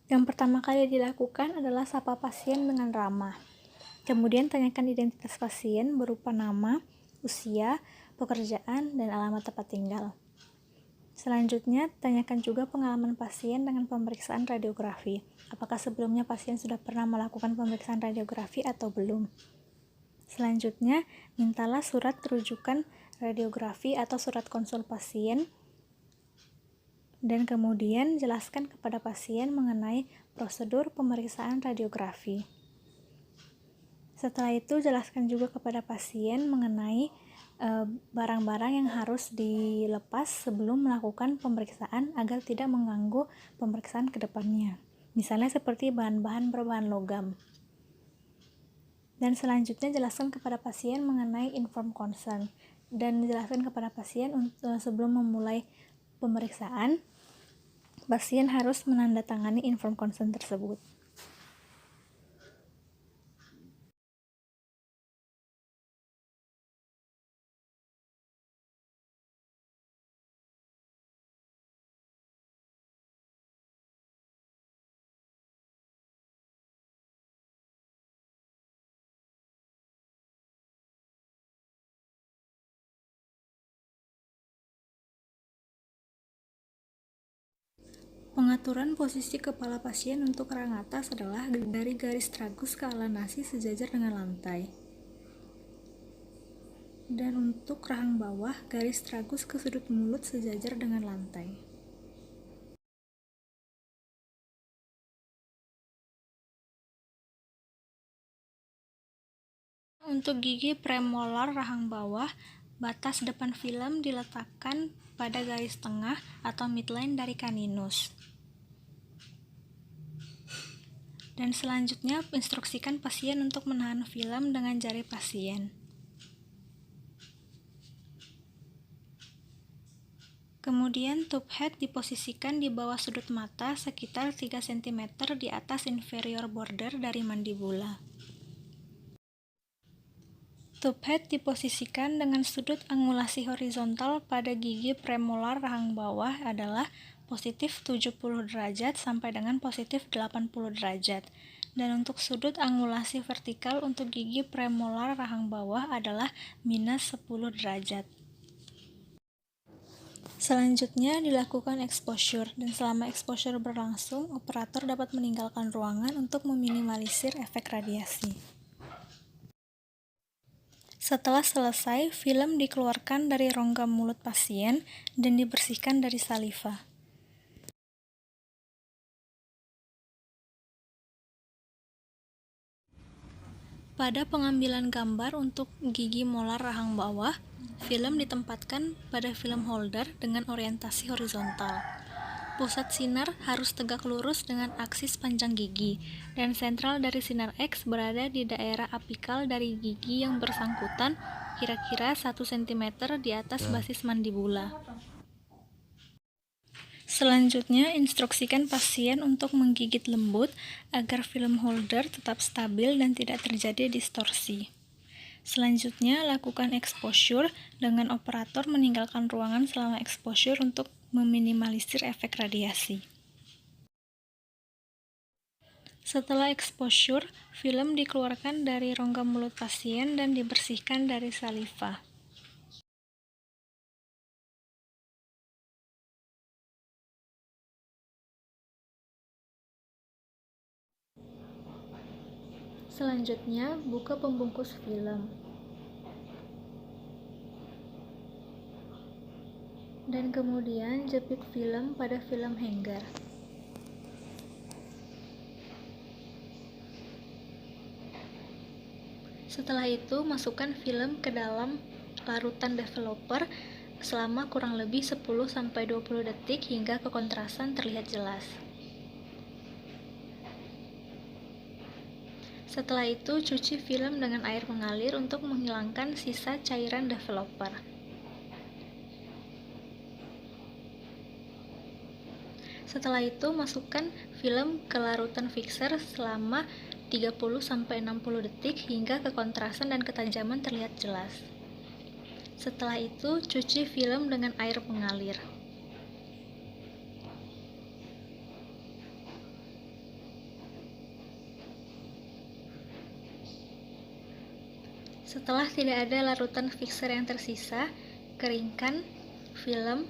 Yang pertama kali dilakukan adalah sapa pasien dengan ramah. Kemudian tanyakan identitas pasien berupa nama, usia, pekerjaan, dan alamat tempat tinggal. Selanjutnya, tanyakan juga pengalaman pasien dengan pemeriksaan radiografi. Apakah sebelumnya pasien sudah pernah melakukan pemeriksaan radiografi atau belum? Selanjutnya, mintalah surat rujukan radiografi atau surat konsul pasien, dan kemudian jelaskan kepada pasien mengenai prosedur pemeriksaan radiografi. Setelah itu, jelaskan juga kepada pasien mengenai barang-barang yang harus dilepas sebelum melakukan pemeriksaan agar tidak mengganggu pemeriksaan ke depannya. Misalnya seperti bahan-bahan berbahan logam. Dan selanjutnya jelaskan kepada pasien mengenai informed consent, dan jelaskan kepada pasien sebelum memulai pemeriksaan, pasien harus menandatangani informed consent tersebut. Pengaturan posisi kepala pasien untuk rahang atas adalah dari garis tragus ke ala nasi sejajar dengan lantai. Dan untuk rahang bawah, garis tragus ke sudut mulut sejajar dengan lantai. Untuk gigi premolar rahang bawah, batas depan film diletakkan pada garis tengah atau midline dari caninus. Dan selanjutnya, instruksikan pasien untuk menahan film dengan jari pasien. Kemudian, tube head diposisikan di bawah sudut mata sekitar 3 cm di atas inferior border dari mandibula. Tube head diposisikan dengan sudut angulasi horizontal pada gigi premolar rahang bawah adalah positif 70 derajat sampai dengan positif 80 derajat. Dan untuk sudut angulasi vertikal untuk gigi premolar rahang bawah adalah minus 10 derajat. Selanjutnya dilakukan exposure, dan selama exposure berlangsung, operator dapat meninggalkan ruangan untuk meminimalisir efek radiasi. Setelah selesai, film dikeluarkan dari rongga mulut pasien dan dibersihkan dari saliva. Pada pengambilan gambar untuk gigi molar rahang bawah, film ditempatkan pada film holder dengan orientasi horizontal. Pusat sinar harus tegak lurus dengan aksis panjang gigi, dan sentral dari sinar X berada di daerah apikal dari gigi yang bersangkutan, kira-kira 1 cm di atas basis mandibula. Selanjutnya, instruksikan pasien untuk menggigit lembut agar film holder tetap stabil dan tidak terjadi distorsi. Selanjutnya, lakukan exposure dengan operator meninggalkan ruangan selama exposure untuk meminimalisir efek radiasi. Setelah exposure, film dikeluarkan dari rongga mulut pasien dan dibersihkan dari saliva. Selanjutnya, buka pembungkus film. Dan kemudian jepit film pada film hanger. Setelah itu, masukkan film ke dalam larutan developer selama kurang lebih 10-20 detik hingga kekontrasan terlihat jelas. Setelah itu, cuci film dengan air mengalir untuk menghilangkan sisa cairan developer. Setelah itu, masukkan film ke larutan fixer selama 30-60 detik hingga kekontrasan dan ketajaman terlihat jelas. Setelah itu, cuci film dengan air mengalir. Setelah tidak ada larutan fixer yang tersisa, keringkan film